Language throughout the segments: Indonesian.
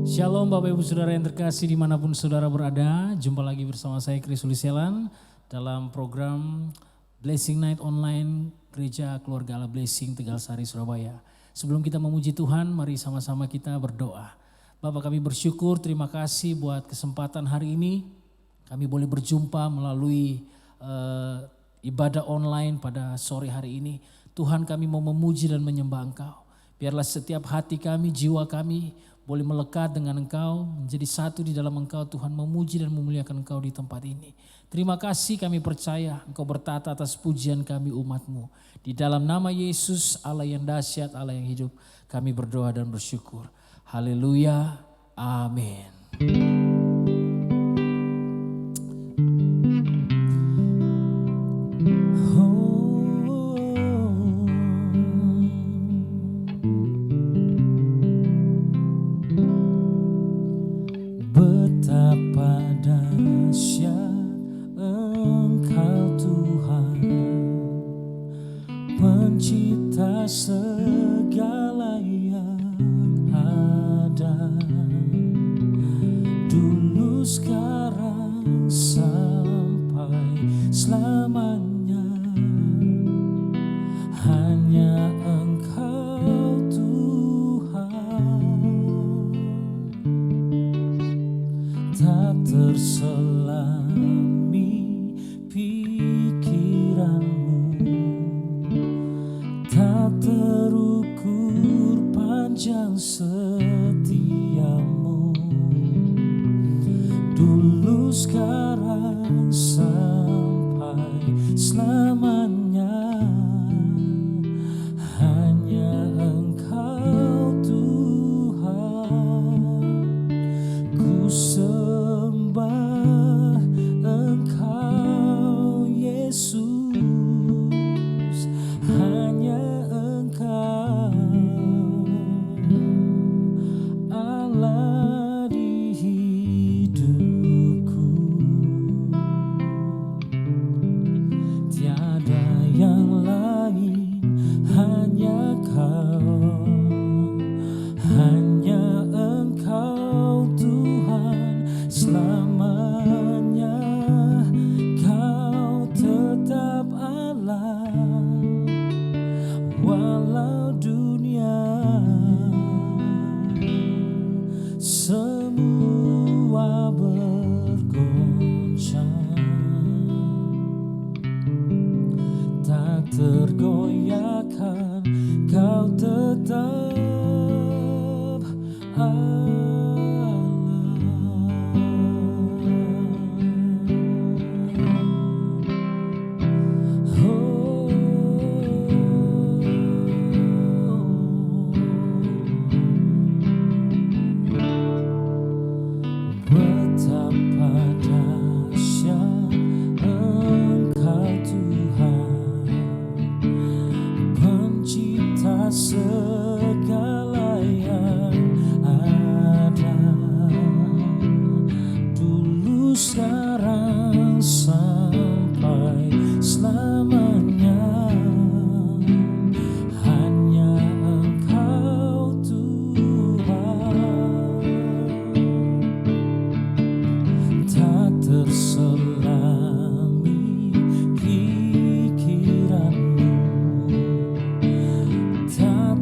Shalom Bapak Ibu Saudara yang terkasih dimanapun saudara berada. Jumpa lagi bersama saya Chris Uliselan dalam program Blessing Night Online Gereja Keluarga Allah Blessing Tegal Sari Surabaya. Sebelum kita memuji Tuhan, mari sama-sama kita berdoa. Bapak, kami bersyukur, terima kasih buat kesempatan hari ini. Kami boleh berjumpa melalui ibadah online pada sore hari ini. Tuhan, kami mau memuji dan menyembah Engkau. Biarlah setiap hati kami, jiwa kami boleh melekat dengan Engkau, menjadi satu di dalam Engkau. Tuhan, memuji dan memuliakan Engkau di tempat ini. Terima kasih, kami percaya Engkau bertata atas pujian kami umat-Mu. Di dalam nama Yesus, Allah yang dahsyat, Allah yang hidup, kami berdoa dan bersyukur. Haleluya, amin. Segala yang ada dulu, sekarang, sampai selamanya. Hanya Engkau Tuhan, tak terselami pikiranmu, tak terukur panjang setiamu. Dulu, sekarang, sampai selamanya. Hanya Engkau Tuhan, ku sembah Engkau Yesus. Hanya Engkau Allah di hidupku, tiada yang lain, hanya Kau. Hanya Engkau Tuhan selamanya. Kau tetap Allah walau dunia semua bergoncang, tak tergoyahkan. Kau tetap segala yang ada dulu, sekarang, sampai selamanya. Hanya Engkau Tuhan, tak terselami pikiranmu, tak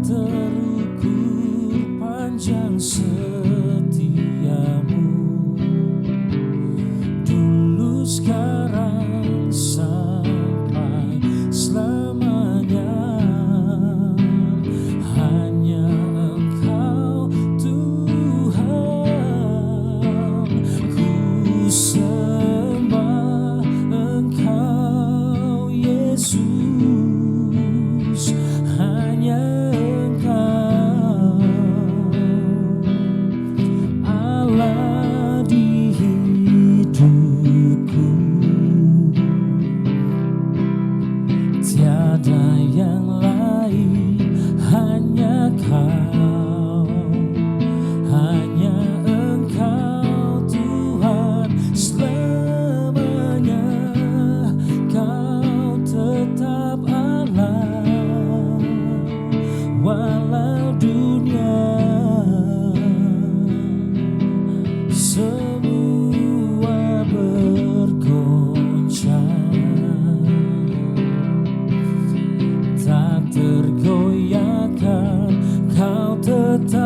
tergoyahkan, Kau tetap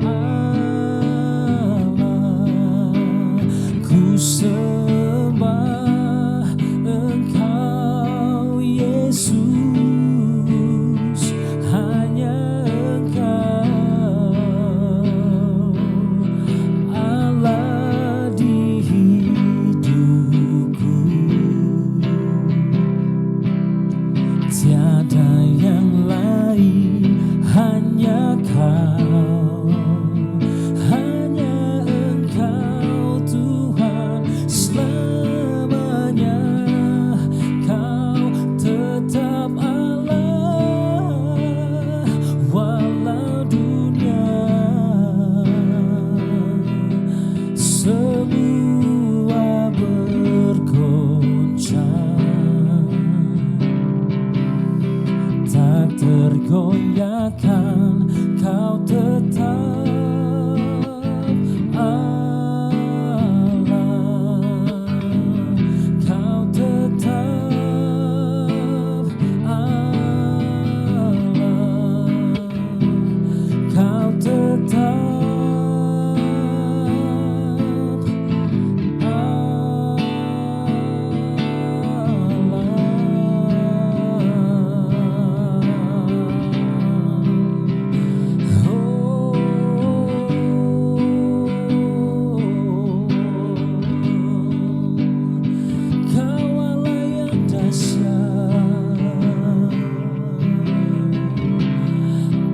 Allah. Ku sembah Engkau Yesus, hanya Engkau Allah di hidupku. Tiada yang lain, hanya Kau, hanya Engkau Tuhan selamanya. Kau tetap Allah, walau dunia semua bergoncang. Tak tergoyahkan, Kau tetap Allah. Kau tetap Allah. Kau tetap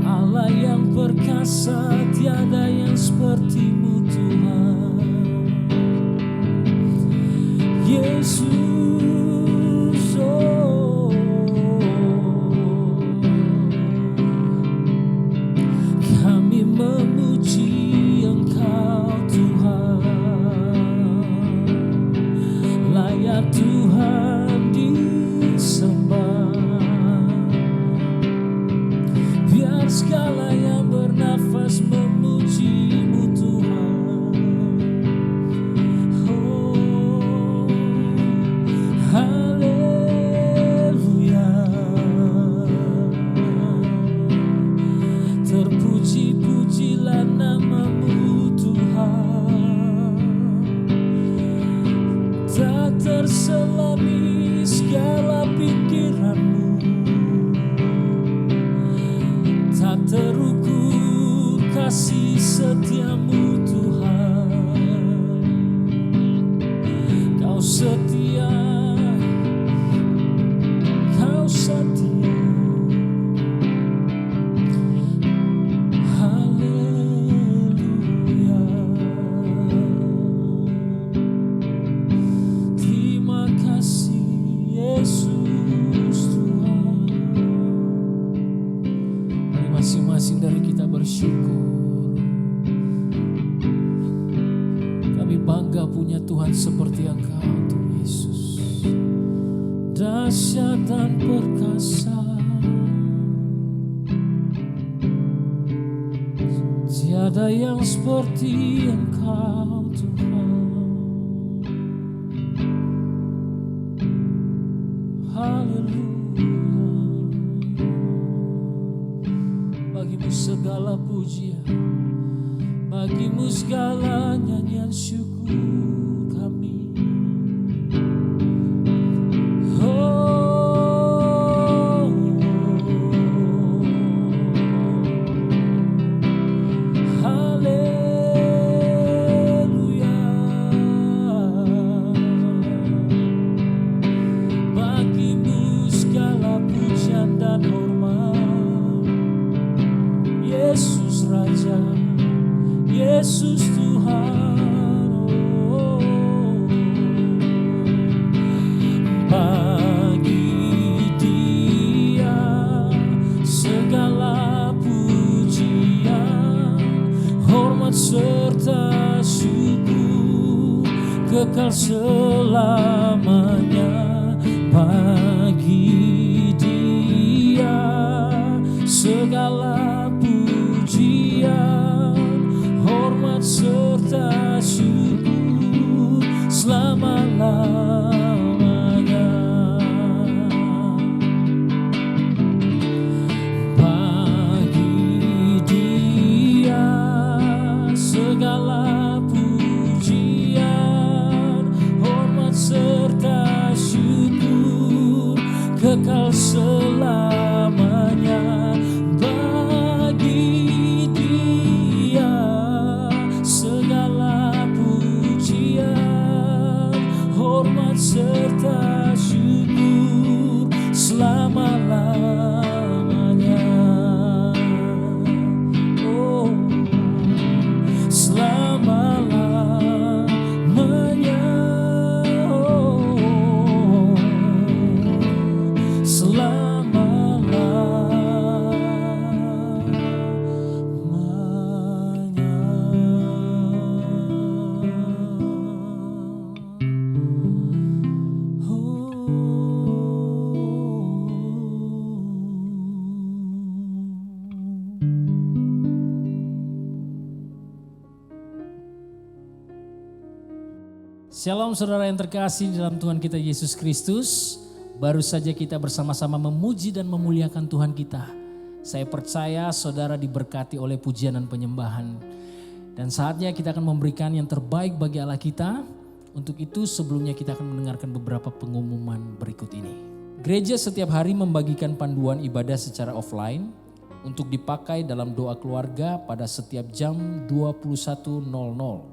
Allah yang perkasa, tiada yang seperti-Mu Tuhan. Yesus, oh, kami memuji Engkau Tuhan, layak Tuhan disembah. Biar segala yang bernafas memuji-Mu Tuhan. Oh, haleluya. Terpuji-pujilah nama-Mu Tuhan. Tak terselami segala pikiran-Mu, tak terukur kasih setia-Mu Tuhan. Kau setia, Kau setia. Haleluya. Terima kasih Yesus Tuhan. Mari masing-masing dari kita bersyukur. Kami bangga punya Tuhan seperti Engkau, Tuhan Yesus. Dahsyat dan perkasa, tiada yang seperti Engkau Tuhan. Haleluya. Bagi-Mu segala pujian, bagi-Mu segala nyanyian syukur kami. Oh, haleluya. Bagi-Mu segala pujian dan hormat. Yesus Raja, Yesus Tuhan. Oh, bagi Dia segala pujian, hormat serta syukur kekal selamanya. Bagi Dia segala pujian, hormat serta syukur selama-lamanya. kekal selamanya. Bagi Dia segala pujian, hormat serta syukur selama-lamanya. Oh, selama-lamanya. Oh, Shalom saudara yang terkasih dalam Tuhan kita Yesus Kristus. Baru saja kita bersama-sama memuji dan memuliakan Tuhan kita. Saya percaya saudara diberkati oleh pujian dan penyembahan. Dan saatnya kita akan memberikan yang terbaik bagi Allah kita. Untuk itu sebelumnya kita akan mendengarkan beberapa pengumuman berikut ini. Gereja setiap hari membagikan panduan ibadah secara offline untuk dipakai dalam doa keluarga pada setiap jam 21.00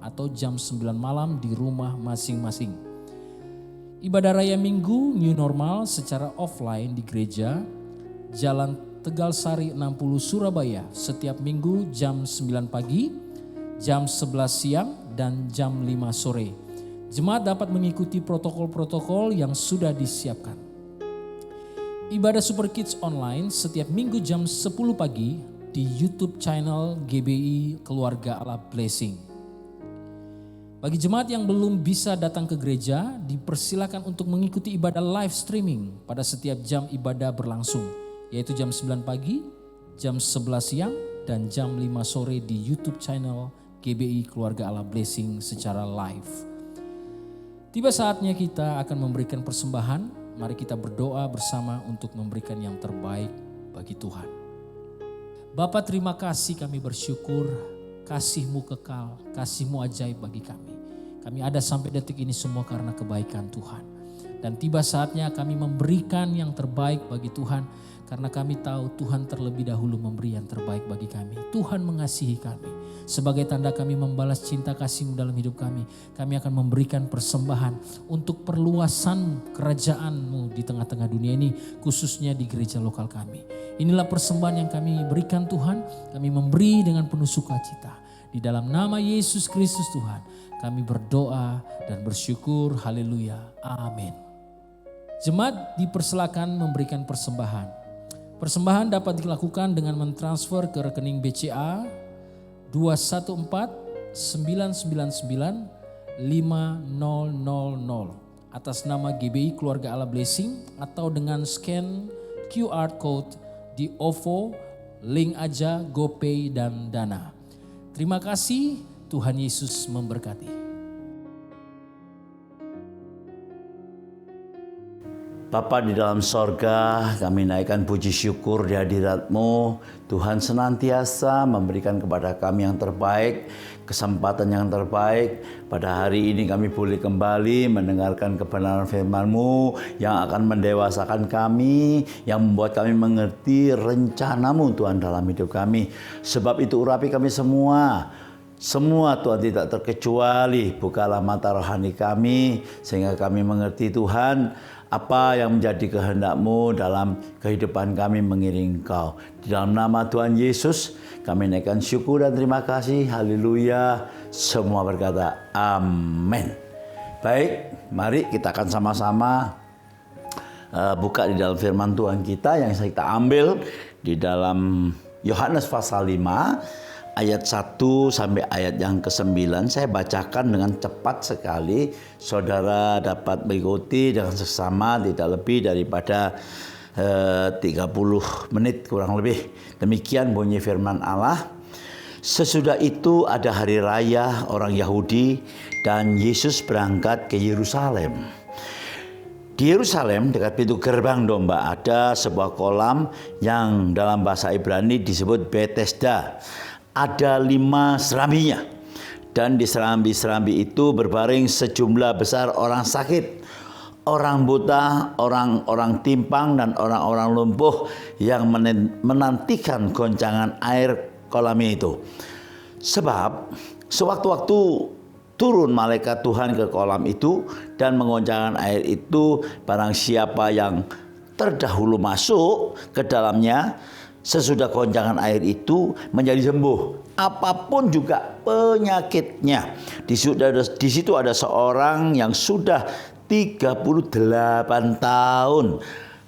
atau jam 9 malam di rumah masing-masing. Ibadah Raya Minggu New Normal secara offline di gereja Jalan Tegal Sari 60 Surabaya setiap minggu jam 9 pagi, jam 11 siang, dan jam 5 sore. Jemaat dapat mengikuti protokol-protokol yang sudah disiapkan. Ibadah Super Kids online setiap minggu jam 10 pagi di YouTube channel GBI Keluarga Allah Blessing. Bagi jemaat yang belum bisa datang ke gereja, dipersilakan untuk mengikuti ibadah live streaming pada setiap jam ibadah berlangsung, yaitu jam 9 pagi, jam 11 siang, dan jam 5 sore di YouTube channel GBI Keluarga Allah Blessing secara live. Tiba saatnya kita akan memberikan persembahan. Mari kita berdoa bersama untuk memberikan yang terbaik bagi Tuhan. Bapa, terima kasih, kami bersyukur kasih-Mu kekal, kasih-Mu ajaib bagi kami. Kami ada sampai detik ini semua karena kebaikan Tuhan. Dan tiba saatnya kami memberikan yang terbaik bagi Tuhan. Karena kami tahu Tuhan terlebih dahulu memberi yang terbaik bagi kami. Tuhan mengasihi kami. Sebagai tanda kami membalas cinta kasih-Mu dalam hidup kami. Kami akan memberikan persembahan untuk perluasan kerajaan-Mu di tengah-tengah dunia ini. Khususnya di gereja lokal kami. Inilah persembahan yang kami berikan Tuhan. Kami memberi dengan penuh sukacita. Di dalam nama Yesus Kristus Tuhan. Kami berdoa dan bersyukur. Haleluya. Amin. Jemaat dipersilakan memberikan persembahan. Persembahan dapat dilakukan dengan mentransfer ke rekening BCA 214-999-5000 atas nama GBI Keluarga Allah Blessing atau dengan scan QR code di OVO, link aja, GoPay, dan Dana. Terima kasih, Tuhan Yesus memberkati. Bapa di dalam sorga, kami naikkan puji syukur di hadirat-Mu. Tuhan senantiasa memberikan kepada kami yang terbaik, kesempatan yang terbaik. Pada hari ini kami boleh kembali mendengarkan kebenaran firman-Mu yang akan mendewasakan kami, yang membuat kami mengerti rencana-Mu Tuhan dalam hidup kami. Sebab itu urapi kami semua. Semua Tuhan tidak terkecuali, bukalah mata rohani kami sehingga kami mengerti Tuhan apa yang menjadi kehendak-Mu dalam kehidupan kami mengiring Engkau. Di dalam nama Tuhan Yesus kami naikkan syukur dan terima kasih. Haleluya. Semua berkata amin. Baik, mari kita akan sama-sama buka di dalam firman Tuhan kita yang kita ambil di dalam Yohanes pasal 5. Ayat 1 sampai ayat yang ke-9 saya bacakan dengan cepat sekali. Saudara dapat mengikuti dengan seksama tidak lebih daripada 30 menit kurang lebih. Demikian bunyi firman Allah. Sesudah itu ada hari raya orang Yahudi dan Yesus berangkat ke Yerusalem. Di Yerusalem dekat pintu gerbang domba ada sebuah kolam yang dalam bahasa Ibrani disebut Bethesda. Ada 5 serambinya, dan di serambi-serambi itu berbaring sejumlah besar orang sakit. orang buta, orang-orang timpang, dan orang-orang lumpuh yang menantikan goncangan air kolam itu. Sebab sewaktu-waktu turun malaikat Tuhan ke kolam itu dan mengoncangkan air itu, barang siapa yang terdahulu masuk ke dalamnya sesudah goncangan air itu menjadi sembuh, apapun juga penyakitnya. Di situ ada seorang yang sudah 38 tahun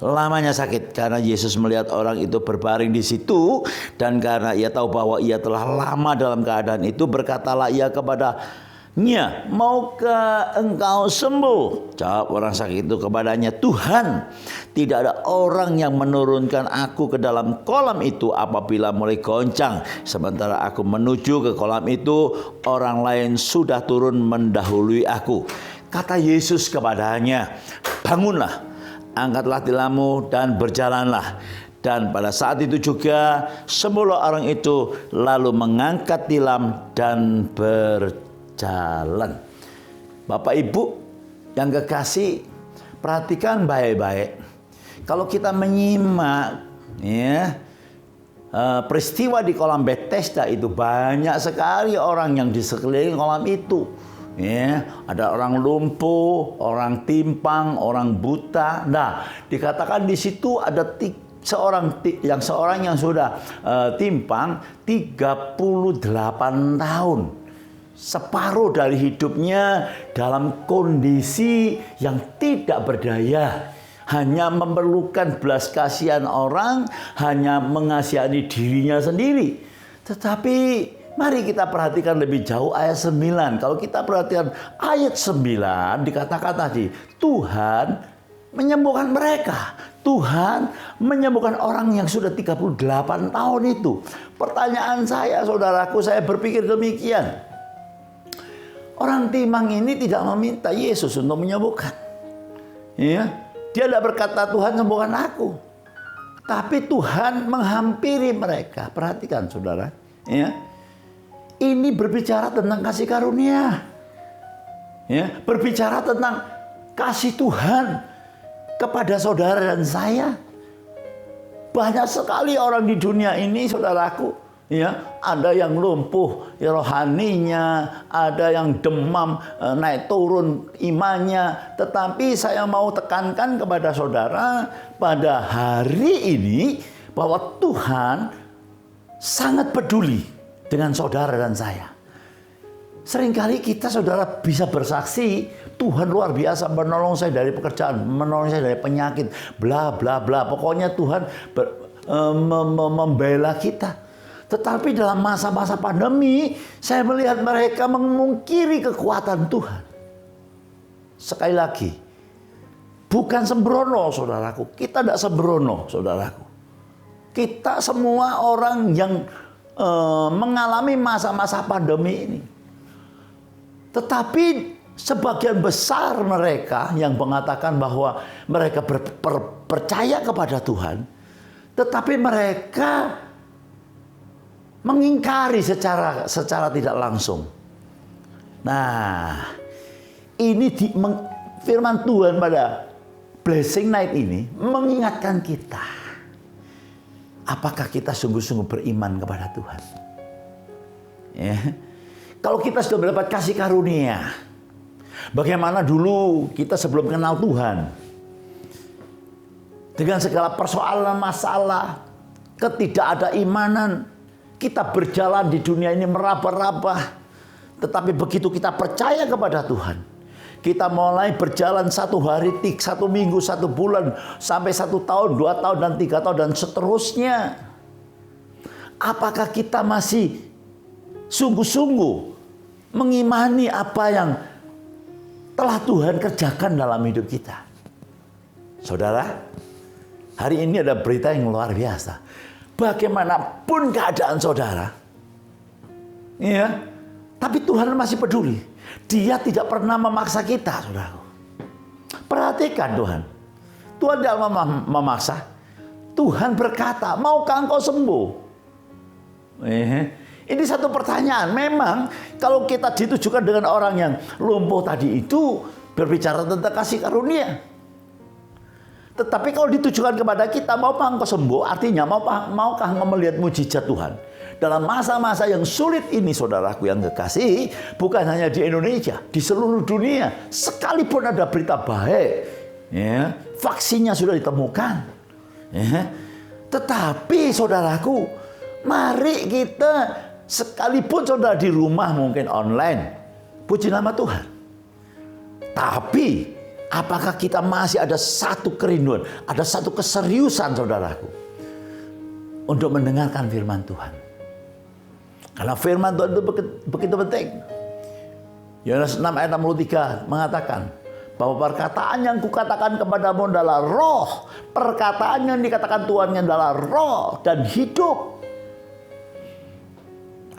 lamanya sakit. Karena Yesus melihat orang itu berbaring di situ, dan karena ia tahu bahwa ia telah lama dalam keadaan itu, berkatalah ia kepadanya, "Maukah engkau sembuh?" Jawab orang sakit itu kepadanya, "Tuhan, tidak ada orang yang menurunkan aku ke dalam kolam itu apabila mulai goncang. Sementara aku menuju ke kolam itu, orang lain sudah turun mendahului aku." Kata Yesus kepadanya, "Bangunlah, angkatlah tilammu dan berjalanlah." Dan pada saat itu juga semula orang itu, lalu mengangkat tilam dan berjalan. Bapak Ibu yang kekasih, perhatikan baik-baik. Kalau kita menyimak peristiwa di kolam Bethesda itu, banyak sekali orang yang di sekeliling kolam itu. Ada orang lumpuh, orang timpang, orang buta. Nah, dikatakan di situ ada seorang yang sudah timpang 38 tahun. Separuh dari hidupnya dalam kondisi yang tidak berdaya, hanya memerlukan belas kasihan orang, hanya mengasihani dirinya sendiri. Tetapi mari kita perhatikan lebih jauh ayat 9. Kalau kita perhatikan ayat 9, dikatakan tadi, Tuhan menyembuhkan mereka. Tuhan menyembuhkan orang yang sudah 38 tahun itu. Pertanyaan saya, saudaraku, saya berpikir demikian. Orang timpang ini tidak meminta Yesus untuk menyembuhkan. Dia tidak berkata, "Tuhan sembuhkan aku." Tapi Tuhan menghampiri mereka. Perhatikan, saudara. Ini berbicara tentang kasih karunia. Berbicara tentang kasih Tuhan kepada saudara dan saya. Banyak sekali orang di dunia ini, saudaraku. Ada yang lumpuh rohaninya, ada yang demam, naik turun imannya. Tetapi saya mau tekankan kepada saudara pada hari ini bahwa Tuhan sangat peduli dengan saudara dan saya. Seringkali kita, saudara, bisa bersaksi, Tuhan luar biasa menolong saya dari pekerjaan, menolong saya dari penyakit, bla bla bla. Pokoknya Tuhan membela kita. Tetapi dalam masa-masa pandemi, saya melihat mereka memungkiri kekuatan Tuhan. Sekali lagi, bukan sembrono, saudaraku. Kita tidak sembrono, saudaraku. Kita semua orang yang mengalami masa-masa pandemi ini. Tetapi sebagian besar mereka yang mengatakan bahwa mereka percaya kepada Tuhan, tetapi mereka mengingkari secara tidak langsung. Nah, ini firman Tuhan pada Blessing Night ini mengingatkan kita. Apakah kita sungguh-sungguh beriman kepada Tuhan? Kalau kita sudah mendapat kasih karunia, bagaimana dulu kita sebelum kenal Tuhan? Dengan segala persoalan, masalah, ketidakadaimanan, kita berjalan di dunia ini meraba-raba. Tetapi begitu kita percaya kepada Tuhan, kita mulai berjalan 1 hari, 1 minggu, 1 bulan, sampai 1 tahun, 2 tahun, dan 3 tahun, dan seterusnya. Apakah kita masih sungguh-sungguh mengimani apa yang telah Tuhan kerjakan dalam hidup kita? Saudara, hari ini ada berita yang luar biasa. Bagaimanapun keadaan saudara, tapi Tuhan masih peduli. Dia tidak pernah memaksa kita, saudara. Perhatikan Tuhan. Tuhan tidak memaksa. Tuhan berkata, "Maukah engkau sembuh?" Ini satu pertanyaan. Memang kalau kita ditujukan dengan orang yang lumpuh tadi itu, berbicara tentang kasih karunia. Tetapi kalau ditujukan kepada kita, maukah engkau sembuh? Artinya, maukah engkau melihat mujizat Tuhan? Dalam masa-masa yang sulit ini, saudaraku yang kekasih, bukan hanya di Indonesia, di seluruh dunia, sekalipun ada berita baik, ya, vaksinnya sudah ditemukan, ya, tetapi saudaraku, mari kita, sekalipun saudara di rumah mungkin online, puji nama Tuhan. Tapi apakah kita masih ada satu kerinduan, ada satu keseriusan saudaraku untuk mendengarkan firman Tuhan? Karena firman Tuhan itu begitu penting. Yohanes 6 ayat 63 mengatakan bahwa perkataan yang kukatakan kepadamu adalah roh. Perkataan yang dikatakan Tuhan adalah roh dan hidup.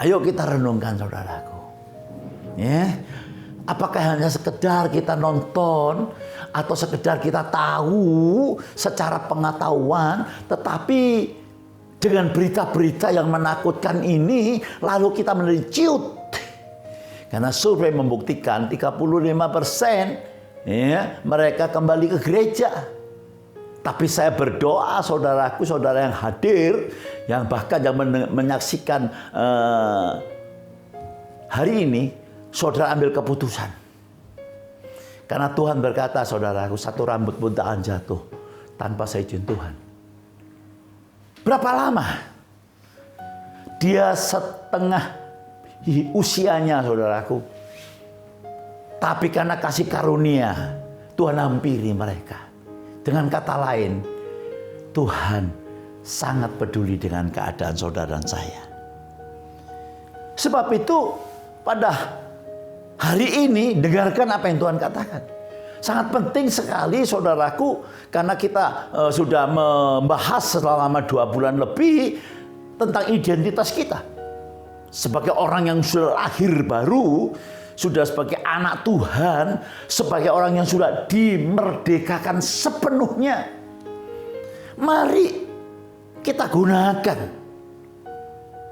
Ayo kita renungkan saudaraku. Ya. Apakah hanya sekedar kita nonton atau sekedar kita tahu secara pengetahuan, tetapi dengan berita-berita yang menakutkan ini lalu kita menjadi ciut. Karena survei membuktikan 35% ya, mereka kembali ke gereja. Tapi saya berdoa saudaraku, saudara yang hadir, yang bahkan yang menyaksikan hari ini, saudara ambil keputusan. Karena Tuhan berkata, saudaraku, satu rambut pun tak akan jatuh tanpa seizin Tuhan. Berapa lama? Dia setengah usianya, saudaraku. Tapi karena kasih karunia, Tuhan hampiri mereka. Dengan kata lain, Tuhan sangat peduli dengan keadaan saudara dan saya. Sebab itu, pada hari ini dengarkan apa yang Tuhan katakan. Sangat penting sekali saudaraku, karena kita sudah membahas selama 2 bulan lebih tentang identitas kita. Sebagai orang yang sudah lahir baru, sudah sebagai anak Tuhan, sebagai orang yang sudah dimerdekakan sepenuhnya. Mari kita gunakan.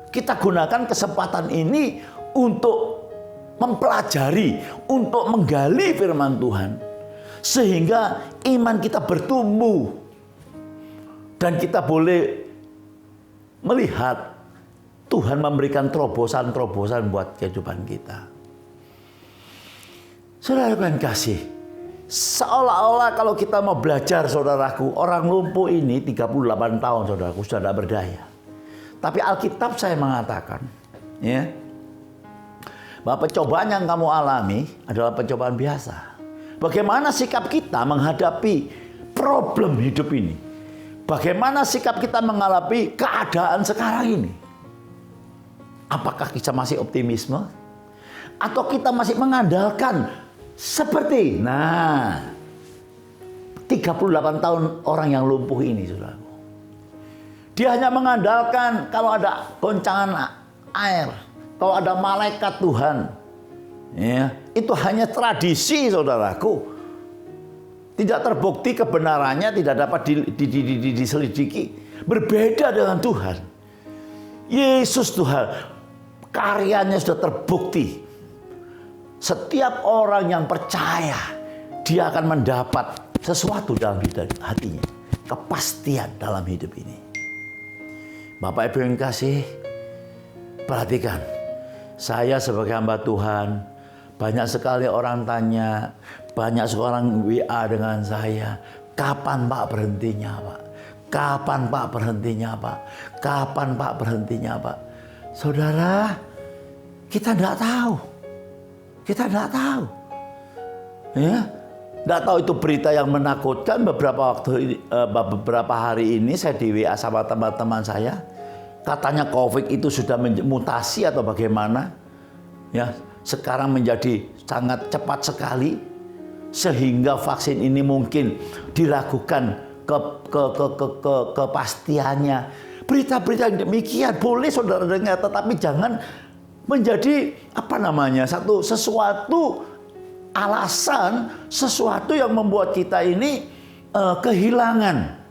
Kita gunakan kesempatan ini untuk mempelajari, untuk menggali firman Tuhan. Sehingga iman kita bertumbuh. Dan kita boleh melihat Tuhan memberikan terobosan-terobosan buat kehidupan kita. Saudara yang kasih, seolah-olah kalau kita mau belajar saudaraku, orang lumpuh ini 38 tahun saudaraku sudah tidak berdaya. Tapi Alkitab saya mengatakan, ya, bahwa pencobaan yang kamu alami adalah pencobaan biasa. Bagaimana sikap kita menghadapi problem hidup ini? Bagaimana sikap kita menghadapi keadaan sekarang ini? Apakah kita masih optimisme? Atau kita masih mengandalkan seperti 38 tahun orang yang lumpuh ini, saudara. Dia hanya mengandalkan kalau ada goncangan air, kalau ada malaikat Tuhan. Ya, itu hanya tradisi, saudaraku. Tidak terbukti kebenarannya, tidak dapat diselidiki. Berbeda dengan Tuhan. Yesus Tuhan, karyanya sudah terbukti. Setiap orang yang percaya, dia akan mendapat sesuatu dalam hatinya. Kepastian dalam hidup ini. Bapak Ibu yang kasih, perhatikan. Saya sebagai hamba Tuhan, banyak sekali orang tanya, banyak seorang WA dengan saya, kapan Pak berhentinya Pak? Kapan Pak berhentinya Pak? Kapan Pak berhentinya Pak? Saudara, kita tidak tahu. Kita tidak tahu. Ya, tidak tahu itu berita yang menakutkan. Beberapa hari ini saya di WA sama teman-teman saya. Katanya COVID itu sudah mutasi atau bagaimana. Ya, sekarang menjadi sangat cepat sekali. Sehingga vaksin ini mungkin diragukan kepastiannya. Berita-berita yang demikian boleh saudara dengar, tetapi jangan menjadi sesuatu alasan, sesuatu yang membuat kita ini kehilangan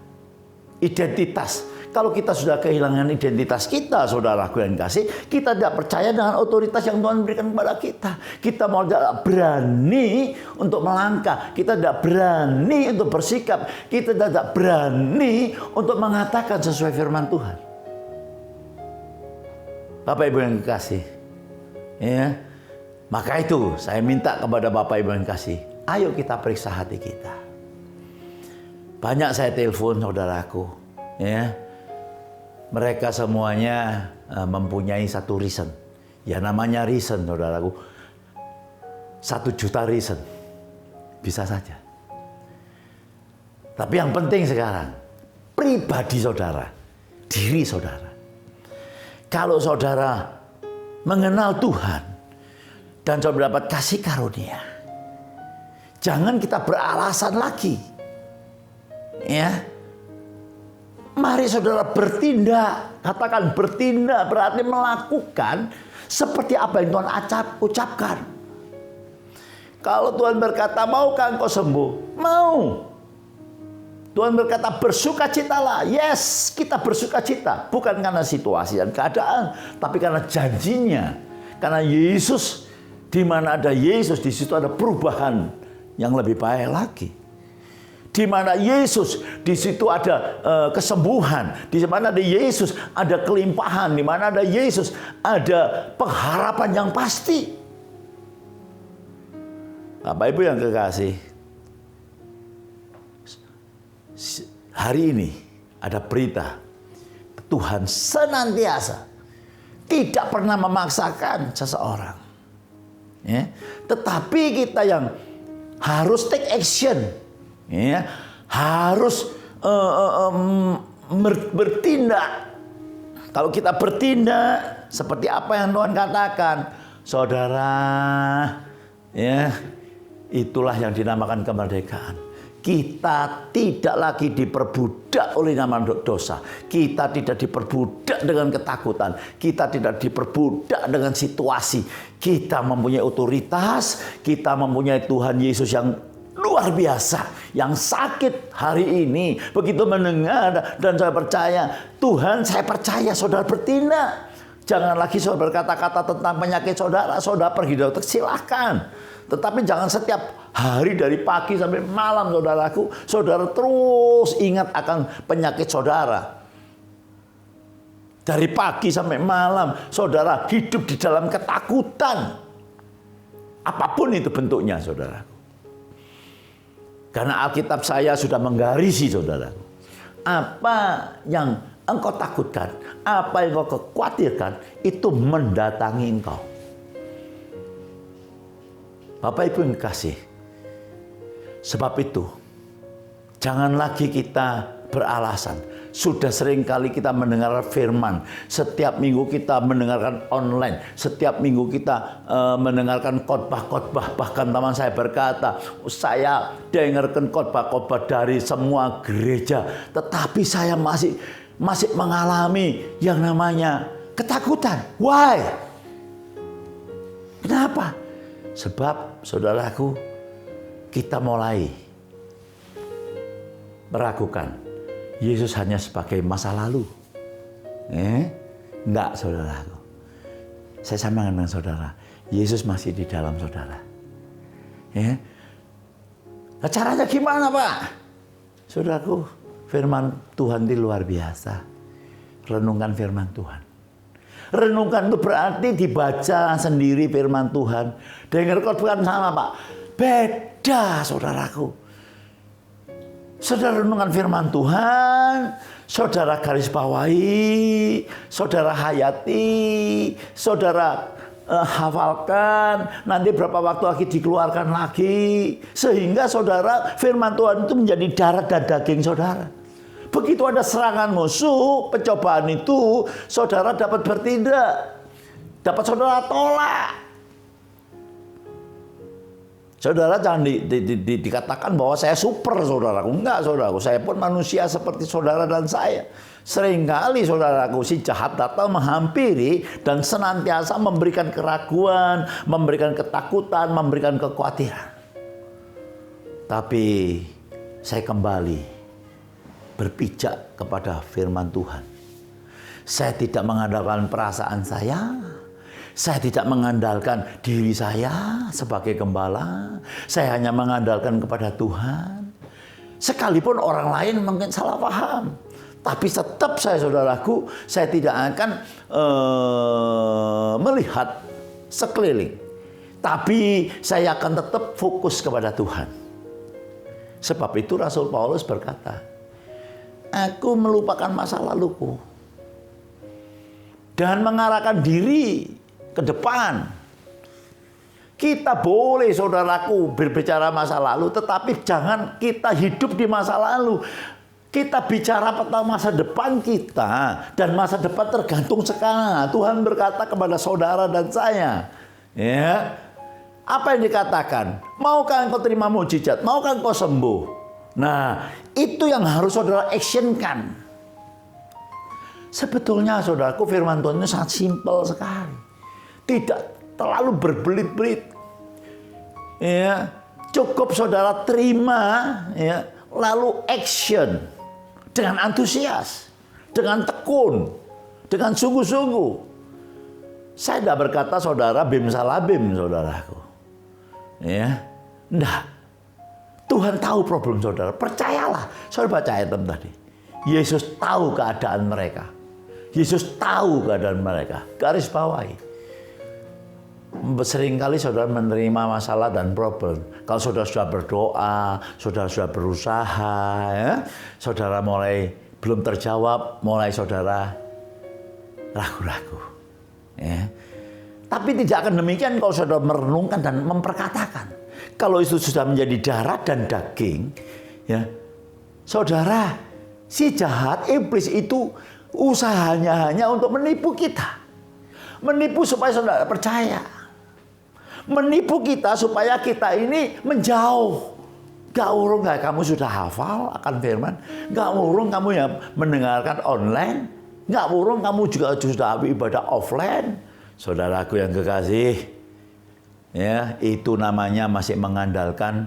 identitas, Kalau kita sudah kehilangan identitas kita, saudaraku yang kasih, kita tidak percaya dengan otoritas yang Tuhan berikan kepada kita. Kita mau tidak berani untuk melangkah, kita tidak berani untuk bersikap, kita tidak berani untuk mengatakan sesuai firman Tuhan. Bapak Ibu yang kasih, ya, maka itu saya minta kepada Bapak Ibu yang kasih, ayo kita periksa hati kita. Banyak saya telepon saudaraku, ya, mereka semuanya mempunyai satu reason, ya namanya reason saudaraku, 1 juta reason, bisa saja. Tapi yang penting sekarang, pribadi saudara, diri saudara. Kalau saudara mengenal Tuhan dan saudara dapat kasih karunia, jangan kita beralasan lagi. Ya. Mari saudara bertindak. Katakan bertindak berarti melakukan seperti apa yang Tuhan ucapkan. Kalau Tuhan berkata, maukah engkau sembuh? Mau. Tuhan berkata, bersukacitalah. Yes, kita bersukacita. Bukan karena situasi dan keadaan, tapi karena janjinya. Karena Yesus, di mana ada Yesus, di situ ada perubahan yang lebih baik lagi. Di mana Yesus, di situ ada kesembuhan. Di mana ada Yesus, ada kelimpahan. Di mana ada Yesus, ada pengharapan yang pasti. Bapak Ibu yang kekasih, hari ini ada berita, Tuhan senantiasa tidak pernah memaksakan seseorang, ya. Tetapi kita yang harus take action, ya, harus bertindak. Kalau kita bertindak seperti apa yang Tuhan katakan, saudara, ya, itulah yang dinamakan kemerdekaan. Kita tidak lagi diperbudak oleh nama dosa. Kita tidak diperbudak dengan ketakutan. Kita tidak diperbudak dengan situasi. Kita mempunyai otoritas. Kita mempunyai Tuhan Yesus yang luar biasa. Yang sakit hari ini. Begitu mendengar dan saya percaya. Tuhan, saya percaya saudara bertindak. Jangan lagi saudara berkata-kata tentang penyakit saudara. Saudara pergi dokter, silakan. Tetapi jangan setiap hari dari pagi sampai malam saudaraku, saudara terus ingat akan penyakit saudara. Dari pagi sampai malam saudara hidup di dalam ketakutan. Apapun itu bentuknya saudaraku. Karena Alkitab saya sudah menggarisi saudaraku. Apa yang engkau takutkan, apa yang engkau khawatirkan, itu mendatangi engkau. Bapak Ibu yang kasih, sebab itu jangan lagi kita beralasan. Sudah seringkali kita mendengar firman, setiap minggu kita mendengarkan online, setiap minggu kita mendengarkan khotbah-khotbah. Bahkan teman saya berkata, saya dengarkan khotbah-khotbah dari semua gereja, tetapi saya masih mengalami yang namanya ketakutan. Why? Kenapa? Sebab saudaraku, kita mulai meragukan Yesus hanya sebagai masa lalu. Enggak saudaraku. Saya sama dengan saudara. Yesus masih di dalam saudara. Nah, caranya gimana Pak? Saudaraku, firman Tuhan itu luar biasa. Renungkan firman Tuhan. Renungkan itu berarti dibaca sendiri firman Tuhan. Dengar khotbah sama Pak. Beda saudaraku. Saudara renungkan firman Tuhan. Saudara garis bawahi. Saudara hayati. Saudara hafalkan. Nanti berapa waktu lagi dikeluarkan lagi. Sehingga saudara firman Tuhan itu menjadi darah dan daging saudara. Begitu ada serangan musuh, pencobaan itu, saudara dapat bertindak. Dapat saudara tolak. Saudara jangan dikatakan bahwa saya super saudaraku. Enggak saudaraku, saya pun manusia seperti saudara dan saya. Seringkali saudaraku si jahat datang menghampiri dan senantiasa memberikan keraguan, memberikan ketakutan, memberikan kekhawatiran. Tapi saya kembali berpijak kepada firman Tuhan. Saya tidak mengandalkan perasaan saya tidak mengandalkan diri saya sebagai gembala, saya hanya mengandalkan kepada Tuhan. Sekalipun orang lain mungkin salah paham, tapi tetap saudaraku, saya tidak akan melihat sekeliling. Tapi saya akan tetap fokus kepada Tuhan. Sebab itu Rasul Paulus berkata, aku melupakan masa laluku dan mengarahkan diri ke depan. Kita boleh saudaraku berbicara masa lalu, tetapi jangan kita hidup di masa lalu. Kita bicara tentang masa depan kita, dan masa depan tergantung sekarang. Tuhan berkata kepada saudara dan saya, ya, apa yang dikatakan? Maukah engkau terima mujizat? Maukah engkau sembuh? Nah, itu yang harus saudara actionkan. Sebetulnya saudaraku, firman Tuhan itu sangat simpel sekali. Tidak terlalu berbelit-belit. Ya, cukup saudara terima, ya, lalu action dengan antusias, dengan tekun, dengan sungguh-sungguh. Saya tidak berkata saudara bim salah bim, saudaraku. Ya, enggak. Tuhan tahu problem saudara. Percayalah. Saudara baca ayat tadi. Yesus tahu keadaan mereka. Yesus tahu keadaan mereka. Garis bawahi. Seringkali saudara menerima masalah dan problem. Kalau saudara sudah berdoa, saudara sudah berusaha, ya, saudara mulai belum terjawab, mulai saudara ragu-ragu. Ya. Tapi tidak akan demikian kalau saudara merenungkan dan memperkatakan. Kalau itu sudah menjadi darah dan daging, ya, saudara, si jahat iblis itu usahanya hanya untuk menipu kita. Menipu supaya saudara percaya. Menipu kita supaya kita ini menjauh. Gak urung gak kamu sudah hafal akan firman. Gak urung kamu yang mendengarkan online. Gak urung kamu juga sudah ibadah offline. Saudaraku yang kekasih, ya, itu namanya masih mengandalkan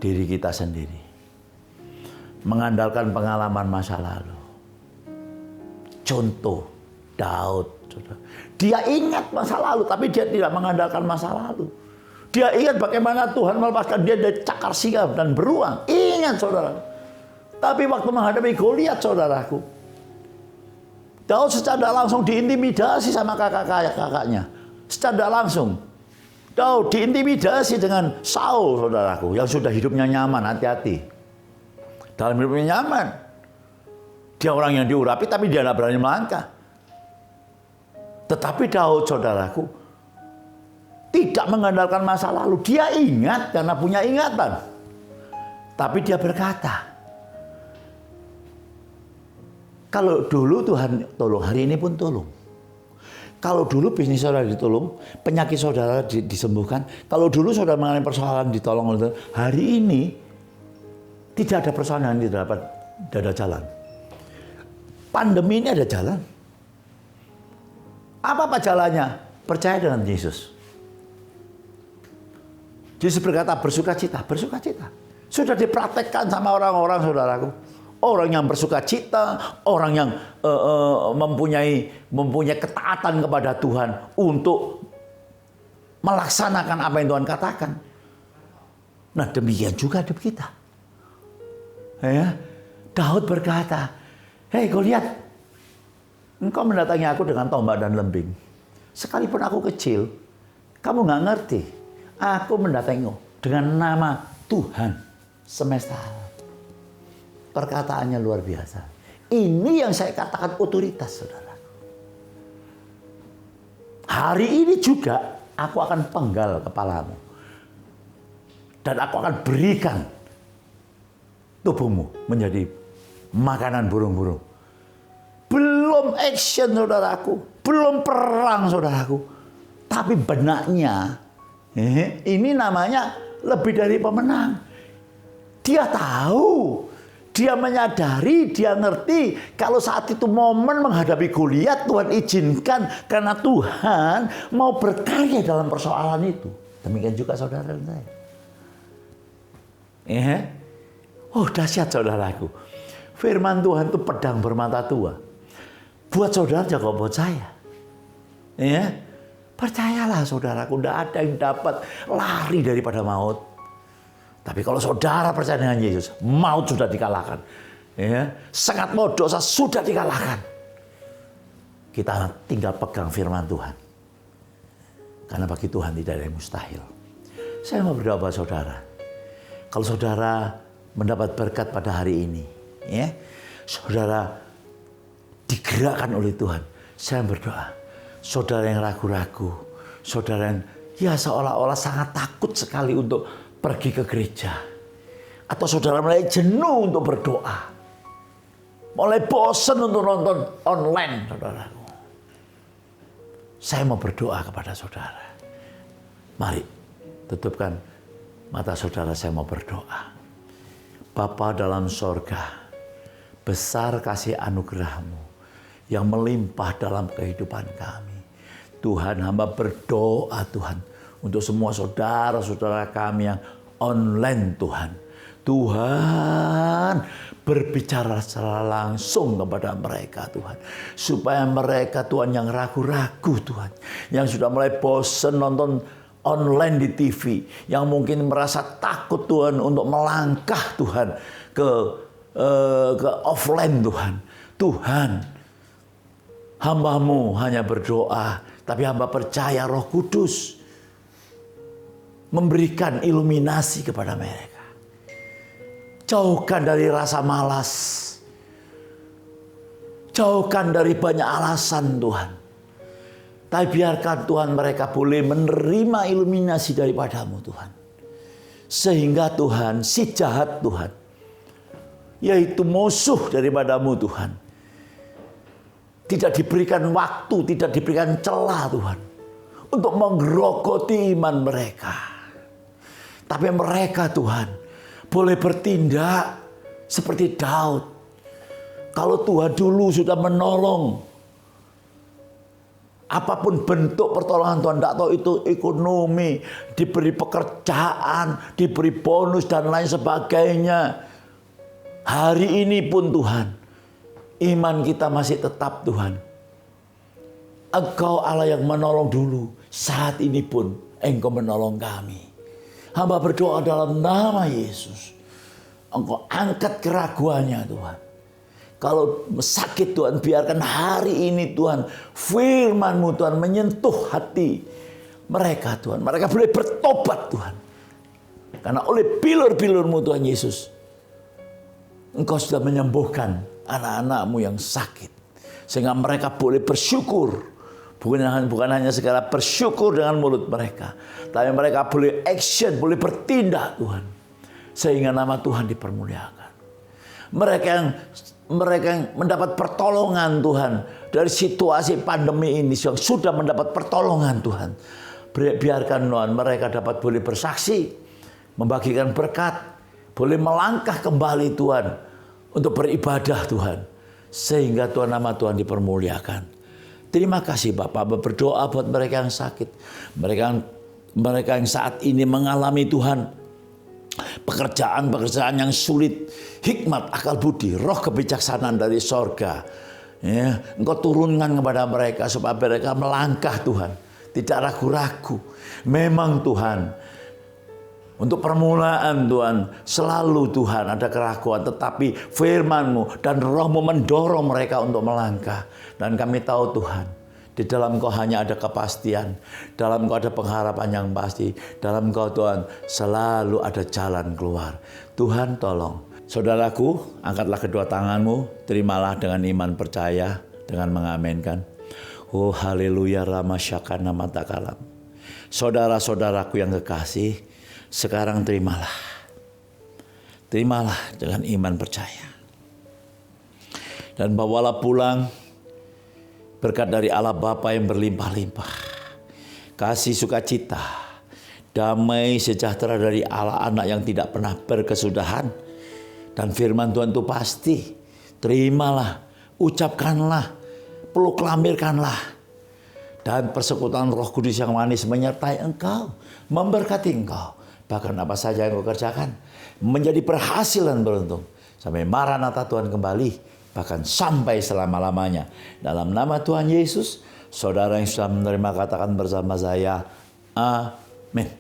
diri kita sendiri. Mengandalkan pengalaman masa lalu. Contoh Daud, dia ingat masa lalu, tapi dia tidak mengandalkan masa lalu. Dia ingat bagaimana Tuhan melepaskan dia dari cakar singa dan beruang. Ingat saudara. Tapi waktu menghadapi Goliat, saudaraku, Daud secara langsung diintimidasi sama kakaknya. Secara langsung. Daud diintimidasi dengan Saul, saudaraku, yang sudah hidupnya nyaman, hati-hati. Dalam hidupnya nyaman. Dia orang yang diurapi tapi dia tidak berani melangkah. Tetapi Daud, saudaraku, tidak mengandalkan masa lalu. Dia ingat karena punya ingatan. Tapi dia berkata, kalau dulu Tuhan tolong, hari ini pun tolong. Kalau dulu bisnis saudara ditolong, penyakit saudara disembuhkan. Kalau dulu saudara mengalami persoalan ditolong oleh Tuhan, hari ini tidak ada persoalan yang tidak ada jalan. Pandemi ini ada jalan. Apa jalannya? Percaya dengan Yesus. Yesus berkata bersukacita, bersukacita. Sudah dipraktekkan sama orang-orang, saudaraku. Orang yang bersukacita, orang yang mempunyai ketaatan kepada Tuhan untuk melaksanakan apa yang Tuhan katakan. Nah, demikian juga hidup kita. Ya, Daud berkata, hei Goliat, engkau mendatangi aku dengan tombak dan lembing. Sekalipun aku kecil, kamu nggak ngerti. Aku mendatangimu dengan nama Tuhan semesta alam. Perkataannya luar biasa. Ini yang saya katakan otoritas, saudara. Hari ini juga aku akan penggal kepalamu. Dan aku akan berikan tubuhmu menjadi makanan burung-burung. Belum action, saudaraku. Belum perang, saudaraku. Tapi benaknya, ini namanya lebih dari pemenang. Dia tahu. Dia menyadari, dia ngerti. Kalau saat itu momen menghadapi Goliat, Tuhan izinkan. Karena Tuhan mau berkarya dalam persoalan itu. Demikian juga saudara dan saya. Oh, dahsyat saudaraku. Firman Tuhan itu pedang bermata dua. Buat saudara juga buat saya. Ya, percayalah saudaraku, tidak ada yang dapat lari daripada maut. Tapi kalau saudara percaya dengan Yesus, maut sudah dikalahkan. Ya, sangat maut dosa sudah dikalahkan. Kita tinggal pegang firman Tuhan. Karena bagi Tuhan tidak ada yang mustahil. Saya mau berdoa buat saudara. Kalau saudara mendapat berkat pada hari ini, ya, saudara digerakkan oleh Tuhan. Saya berdoa, saudara yang ragu-ragu, saudara yang ya seolah-olah sangat takut sekali untuk pergi ke gereja, atau saudara mulai jenuh untuk berdoa, mulai bosan untuk nonton online, saudaraku. Saya mau berdoa kepada saudara. Mari tutupkan mata saudara, saya mau berdoa. Bapa dalam sorga, besar kasih anugerah-Mu yang melimpah dalam kehidupan kami. Tuhan, hamba berdoa Tuhan untuk semua saudara-saudara kami yang online Tuhan. Tuhan, berbicara secara langsung kepada mereka Tuhan. Supaya mereka Tuhan yang ragu-ragu Tuhan. Yang sudah mulai bosan nonton online di TV, yang mungkin merasa takut Tuhan untuk melangkah Tuhan ke offline Tuhan. Tuhan, hamba-Mu hanya berdoa, tapi hamba percaya Roh Kudus memberikan iluminasi kepada mereka. Jauhkan dari rasa malas, jauhkan dari banyak alasan Tuhan. Tapi biarkan Tuhan mereka boleh menerima iluminasi daripada-Mu Tuhan. Sehingga Tuhan, si jahat Tuhan, yaitu musuh daripada-Mu Tuhan, tidak diberikan waktu, tidak diberikan celah Tuhan, untuk menggerogoti iman mereka. Tapi mereka Tuhan, boleh bertindak seperti Daud. Kalau Tuhan dulu sudah menolong, apapun bentuk pertolongan Tuhan, tidak tahu itu ekonomi, diberi pekerjaan, diberi bonus dan lain sebagainya. Hari ini pun Tuhan, iman kita masih tetap Tuhan. Engkau Allah yang menolong dulu, saat ini pun Engkau menolong kami. Hamba berdoa dalam nama Yesus. Engkau angkat keraguannya Tuhan. Kalau sakit Tuhan, biarkan hari ini Tuhan, firman-Mu Tuhan menyentuh hati mereka Tuhan. Mereka boleh bertobat Tuhan. Karena oleh bilur-bilur-Mu Tuhan Yesus, Engkau sudah menyembuhkan anak-anak-Mu yang sakit. Sehingga mereka boleh bersyukur. Bukan hanya segala bersyukur dengan mulut mereka. Tapi mereka boleh action, boleh bertindak Tuhan. Sehingga nama Tuhan dipermuliakan. Mereka yang mendapat pertolongan Tuhan dari situasi pandemi ini, yang sudah mendapat pertolongan Tuhan, biarkan Tuhan mereka dapat boleh bersaksi, membagikan berkat, boleh melangkah kembali Tuhan untuk beribadah Tuhan, sehingga Tuhan, nama Tuhan dipermuliakan. Terima kasih Bapak, berdoa buat mereka yang sakit, mereka yang saat ini mengalami Tuhan pekerjaan yang sulit, hikmat, akal budi, roh kebijaksanaan dari sorga. Ya, Engkau turunkan kepada mereka supaya mereka melangkah Tuhan, tidak ragu-ragu. Memang Tuhan, untuk permulaan Tuhan, selalu Tuhan ada keraguan, tetapi firman-Mu dan Roh-Mu mendorong mereka untuk melangkah. Dan kami tahu Tuhan, di dalam Engkau hanya ada kepastian. Dalam Engkau ada pengharapan yang pasti. Dalam Engkau Tuhan selalu ada jalan keluar. Tuhan tolong. Saudaraku, angkatlah kedua tanganmu. Terimalah dengan iman percaya. Dengan mengamenkan. Oh haleluya ramasyakana matakalam. Saudara-saudaraku yang kekasih. Sekarang terimalah. Terimalah dengan iman percaya. Dan bawalah pulang berkat dari Allah Bapa yang berlimpah-limpah, kasih sukacita, damai sejahtera dari Allah Anak yang tidak pernah berkesudahan, dan firman Tuhan itu pasti. Terimalah, ucapkanlah, proklamirkanlah, dan persekutuan Roh Kudus yang manis menyertai engkau, memberkati engkau. Bahkan apa saja yang kau kerjakan menjadi berhasil dan beruntung, sampai Maranatha Tuhan kembali, bahkan sampai selama-lamanya. Dalam nama Tuhan Yesus, saudara yang sudah menerima katakan bersama saya, amin.